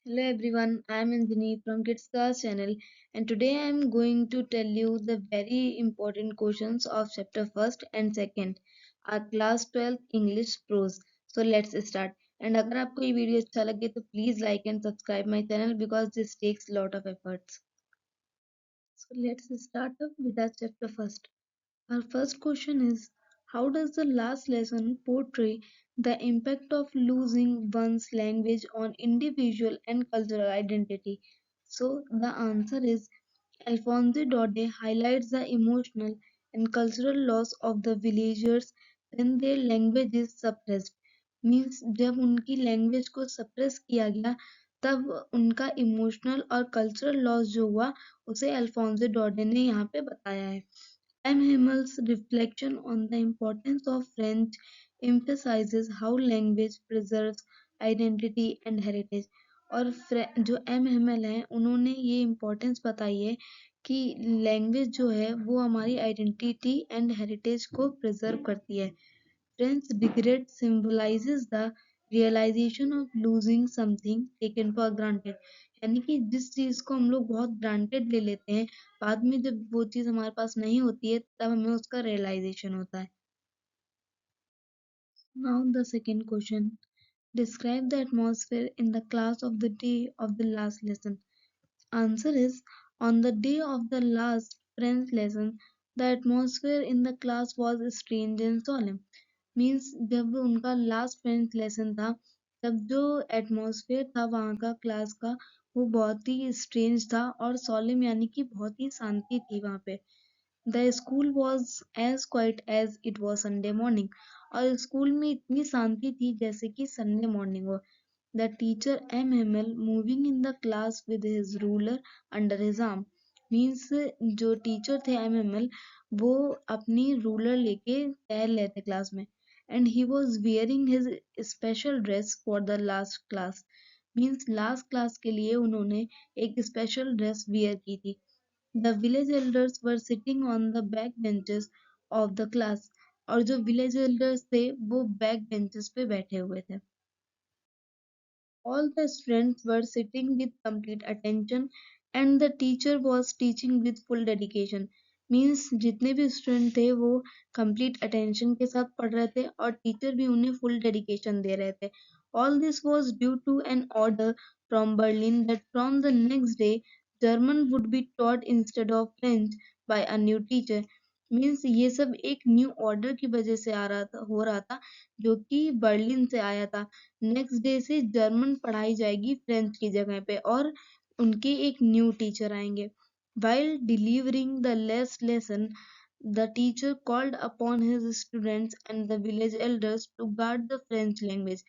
Hello everyone, I am Anjani from Kids Class channel and today I am going to tell you the very important questions of chapter 1st and 2nd our class 12th English prose. So let's start. And अगर आपको ये video अच्छा लगे तो please like and subscribe my channel because this takes a lot of efforts. So let's start up with our chapter first. Our first question is, how does the last lesson portray the impact of losing one's language on individual and cultural identity? So the answer is Alphonse Daudet highlights the emotional and cultural loss of the villagers when their language is suppressed. Means जब उनकी language को suppress किया गया तब उनका emotional और cultural loss जो हुआ उसे अल्फोंसो डॉर्डे ने यहाँ पे बताया है. M. Hammel's reflection on the importance of French emphasizes how language preserves identity and heritage. और जो एम हेमल हैं उन्होंने ये इम्पोर्टेंस बताई है कि लैंग्वेज जो है वो हमारी आइडेंटिटी एंड हेरिटेज को प्रिजर्व करती है. French regret symbolizes the realization of losing something taken for granted. यानी कि जिस चीज को हम लोग बहुत ग्रांटेड ले लेते हैं बाद में जब वो चीज हमारे पास नहीं होती है तब हमें उसका रियलाइजेशन होता है. Now the second question. Describe the atmosphere in the class of the day of the last lesson. Answer is, on the day of the last French lesson, the atmosphere in the class was strange and solemn. Means जब उनका last French lesson था तब जो atmosphere था वहाँ का class का वो बहुत ही स्ट्रेंज था और सॉलेम यानी कि बहुत ही शांति थी वहाँ पे. The school was as quiet as it was Sunday morning. और स्कूल में इतनी शांति थी जैसे कि संडे मॉर्निंग हो. The teacher M Hamel moving in the class with his ruler under his arm. Means जो टीचर थे एम हेमल वो अपनी रूलर लेके टहल रहे थे क्लास में. And he was wearing his special dress for the last class. Means last class के लिए उन्होंने एक स्पेशल ड्रेस वियर की थी. The village elders were sitting on the back benches of the class. और जो विलेज एल्डर्स थे वो बैक बेंचेस पे बैठे हुए थे. All the students were sitting with complete attention and the teacher was teaching with full dedication. Means जितने भी स्टूडेंट थे वो कंप्लीट अटेंशन के साथ पढ़ रहे थे और टीचर भी उन्हें फुल डेडिकेशन दे रहे थे. All this was due to an order from Berlin that from the next day German would be taught instead of French by a new teacher. Means ये सब एक न्यू ऑर्डर की वजह से हो रहा था जो कि बर्लिन से आया था. नेक्स्ट डे से जर्मन पढ़ाई जाएगी फ्रेंच की जगह पे और उनके एक न्यू टीचर आएंगे. While delivering the last lesson, the teacher called upon his students and the village elders to guard the French language.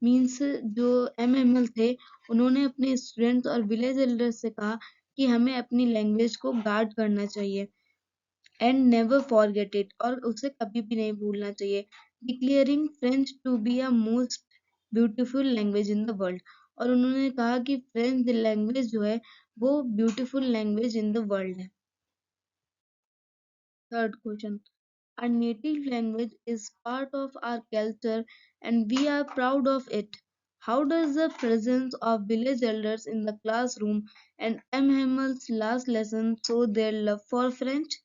Means जो एमएमएल थे उन्होंने अपने स्टूडेंट्स और विलेज एल्डर्स से कहा कि हमें अपनी लैंग्वेज को गार्ड करना चाहिए एंड नेवर फॉरगेट इट और उसे कभी भी नहीं भूलना चाहिए. Declaring French to be a most beautiful language in the world. और उन्होंने कहा कि फ्रेंच लैंग्वेज जो है वो beautiful language in the world है. Third question. Our native language is part of our culture and we are proud of it. How does the presence of village elders in the classroom and M. Hammel's last lesson show their love for French?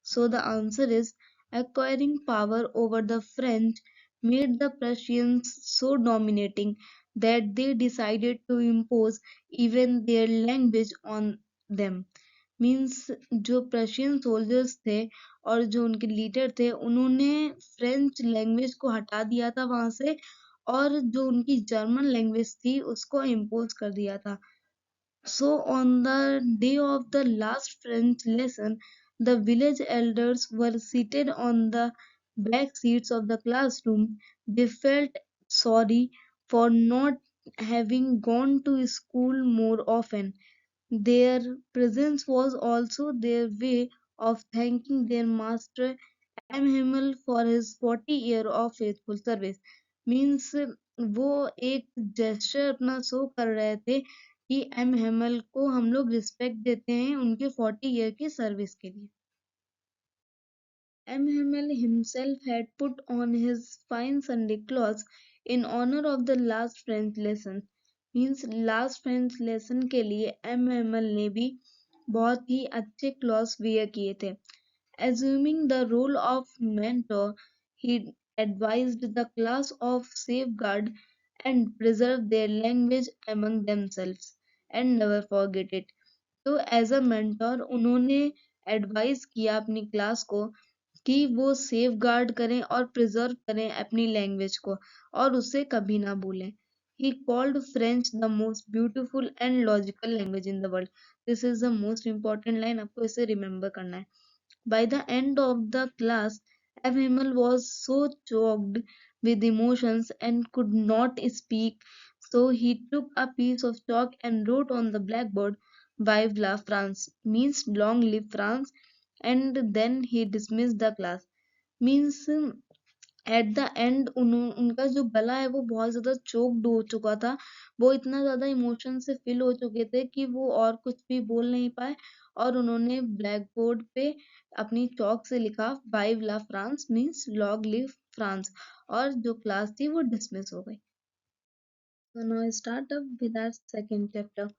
So the answer is, acquiring power over the French made the Prussians so dominating that they decided to impose even their language on them. Means जो Prussian soldiers थे और जो उनके leader थे उन्होंने French language को हटा दिया था वहां से और जो उनकी जर्मन लैंग्वेज थी उसको इम्पोज कर दिया था. So on the day of the last French lesson, the village elders were seated on the back seats of the classroom. They felt sorry for not having gone to school more often. Their presence was also their way of thanking their master M. Himmel for his 40 year of faithful service. Means वो एक gesture अपना show कर रहे थे कि M Hemal को हम लोग रिस्पेक्ट देते हैं उनके 40 ईयर की सर्विस के लिए. M. Hamel himself had put on his fine Sunday clothes in honor of the last French lesson. Means last translation के लिए एमएमएल ने भी बहुत ही अच्छे क्लॉज वेयर किए थे. Assuming the role of mentor, he advised the class of safeguard and preserve their language among themselves and never forget it. तो as a mentor उन्होंने एडवाइस किया अपनी क्लास को कि वो सेफ गार्ड करें और प्रिजर्व करें अपनी लैंग्वेज को और उसे कभी ना भूलें. He called French the most beautiful and logical language in the world. This is the most important line. आपको इसे रिमेम्बर करना है. By the end of the class, Abhimal was so choked with emotions and could not speak, so he took a piece of chalk and wrote on the blackboard, Vive la France, means long live France, and then he dismissed the class. Means at the end उनका जो गला है वो बहुत ज्यादा choked हो चुका था. वो इतना ज्यादा इमोशन से फिल हो चुके थे कि वो और कुछ भी बोल नहीं पाए और उन्होंने ब्लैक बोर्ड पे अपनी चौक से लिखा vive la France means long live France और जो क्लास थी वो डिसमिस हो गई. So now start up with our second chapter.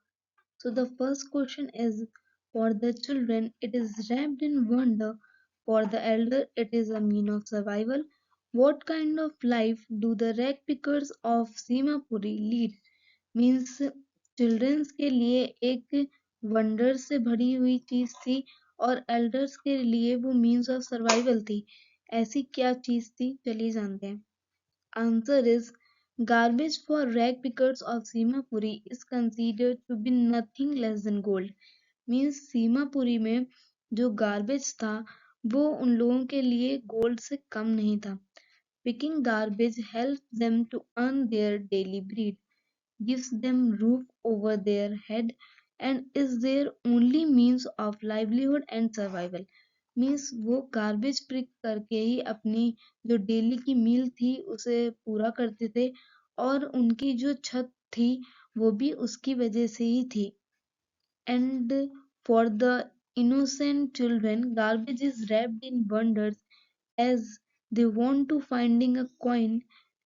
So the first question is, for the children it is wrapped in wonder, for the elder it is a mean of survival. What kind of life do the rag pickers of Simapuri lead? Means childrens के लिए एक wonder से भरी हुई चीज थी और elders के लिए वो मीन्स ऑफ सर्वाइवल थी. ऐसी क्या चीज थी, चलिए जानते हैं. Answer is, garbage for rag pickers of Simapuri is considered to be nothing less than gold. Means Seemapuri में जो गार्बेज था वो उन लोगों के लिए गोल्ड से कम नहीं था. Picking garbage helps them to earn their daily bread, gives them roof over their head, and is their only means of livelihood and survival. Means वो गार्बेज पिक करके ही अपनी जो डेली की मील थी उसे पूरा करते थे और उनकी जो छत थी वो भी उसकी वजह से ही थी. And for the innocent children garbage is wrapped in wonders as they want to finding a coin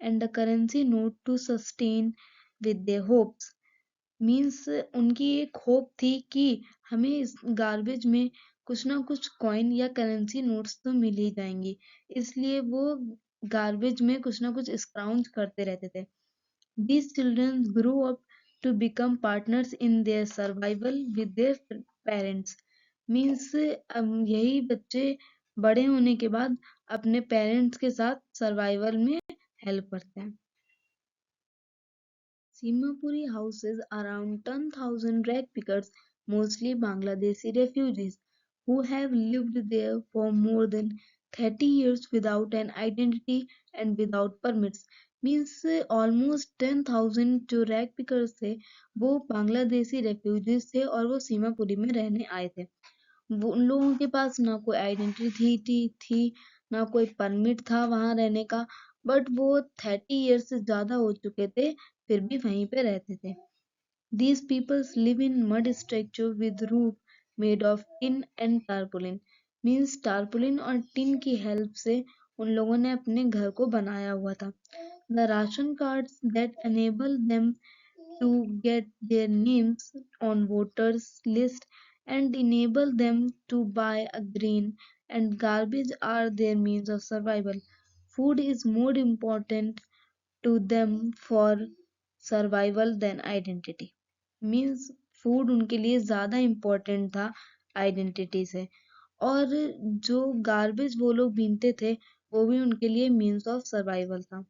and a currency note to sustain with their hopes. Means उनकी एक होप थी कि हमें इस गार्बेज में कुछ ना कुछ कॉइन या करेंसी नोट्स तो मिल ही जाएंगी, इसलिए वो गार्बेज में कुछ ना कुछ स्क्राउंज करते रहते थे. These children grew up to become partners in their survival with their parents. Means यही बच्चे बड़े होने के बाद अपने पेरेंट्स के साथ सर्वाइवल में हेल्प करते हैं. Simapuri houses around 10,000 rag pickers, mostly Bangladeshi refugees, who have lived there for more than 30 years without an identity and without permits. Means almost 10,000 जो रैग पिकर्स थे वो बांग्लादेशी रेफ्यूजीज थे और वो सीमापुरी में रहने आए थे. वो उन लोगों के पास ना कोई आइडेंटिटी थी ना कोई परमिट था वहां रहने का, बट वो 30 years से ज्यादा हो चुके थे फिर भी वहीं पे रहते थे. These peoples live in mud structure with roof made of tin and tarpaulin. Means tarpaulin और टिन की हेल्प से उन लोगों ने अपने घर को बनाया हुआ था. The ration cards that enable them to get their names on voters list and enable them to buy a grain and garbage are their means of survival. Food is more important to them for survival than identity. Means food उनके लिए ज्यादा important था identity से और जो garbage वो लोग बीनते थे वो भी उनके लिए मीन्स ऑफ सर्वाइवल था.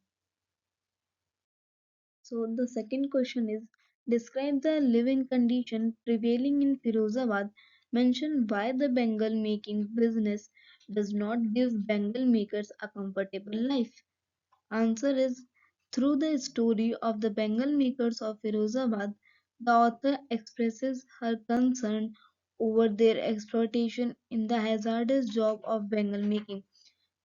So the second question is, describe the living condition prevailing in Firozabad. Mention why the Bengal making business does not give Bengal makers a comfortable life. Answer is, through the story of the Bengal makers of Firozabad, the author expresses her concern over their exploitation in the hazardous job of Bengal making.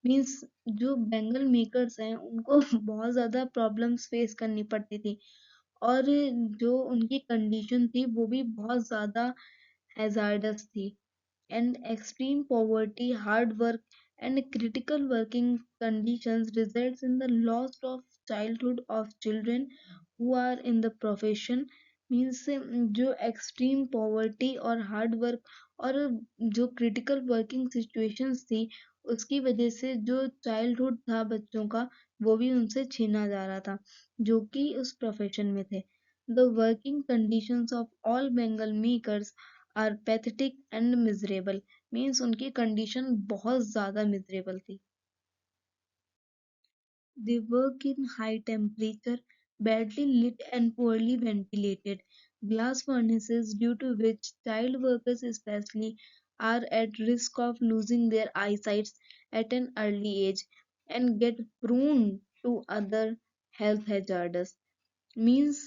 Means जो Bengal makers हैं उनको बहुत ज्यादा problems face करनी पड़ती थी और जो उनकी कंडीशन थी वो भी बहुत ज्यादा हैजार्डस थी. And extreme poverty, hard work and critical working conditions results in the loss of childhood of children who are in the profession, means जो एक्सट्रीम पॉवर्टी और हार्ड वर्क और जो क्रिटिकल वर्किंग सिचुएशंस थी, उसकी वजह से जो चाइल्डहुड था बच्चों का, वो भी उनसे छीना जा रहा था जो कि उस प्रोफेशन में थे। The working conditions of all bangle makers are pathetic and miserable, means उनकी कंडीशन बहुत ज्यादा मिजरेबल थी। They work in high temperature, badly lit and poorly ventilated glass furnaces, due to which child workers especially are at risk of losing their eyesight at an early age and get prone to other health hazards. Means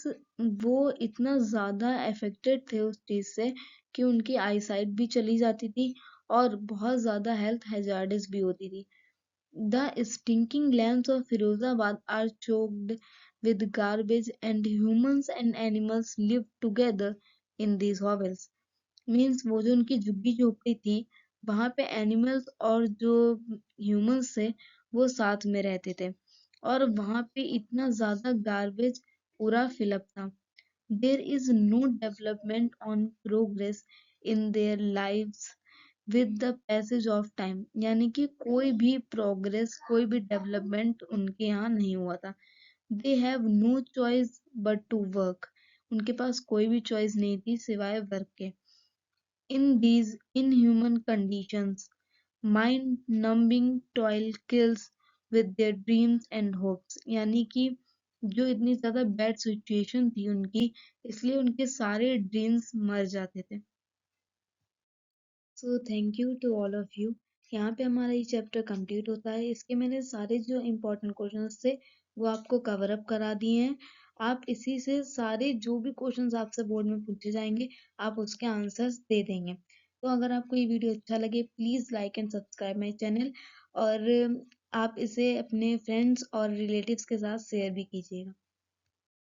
वो इतना ज़्यादा affected थे उस चीज़ से कि उनकी eyesight भी चली जाती थी और बहुत ज़्यादा हेल्थ हैजार्ड्स भी होती थी। The stinking lamps of Firozabad are choked with garbage and humans and animals live together in these hovels. Means वो जो उनकी झुग्गी झोपड़ी थी, वहां पे एनिमल्स और जो ह्यूमंस थे वो साथ में रहते थे और वहां पे इतना ज्यादा गार्बेज पूरा फिलअप था। There is no development on progress in their lives with the passage of time, यानी कि कोई भी प्रोग्रेस कोई भी डेवलपमेंट उनके यहाँ नहीं हुआ था। They have no choice but to work, उनके पास कोई भी चॉइस नहीं थी सिवाय वर्क के। In these inhuman conditions mind numbing toil kills with their dreams and hopes, यानी कि जो इतनी ज्यादा बैड सिचुएशन थी उनकी, इसलिए उनके सारे ड्रीम्स मर जाते थे। So thank you to all of you. यहाँ पे हमारा ये चैप्टर कंप्लीट होता है। इसके मैंने सारे जो इम्पोर्टेंट क्वेश्चंस थे वो आपको कवर अप करा दिए हैं। आप इसी से सारे जो भी क्वेश्चंस आपसे बोर्ड में पूछे जाएंगे आप उसके आंसर्स दे देंगे। तो अगर आपको ये वीडियो अच्छा लगे please like and subscribe my channel और आप इसे अपने फ्रेंड्स और रिलेटिव्स के साथ शेयर भी कीजिएगा।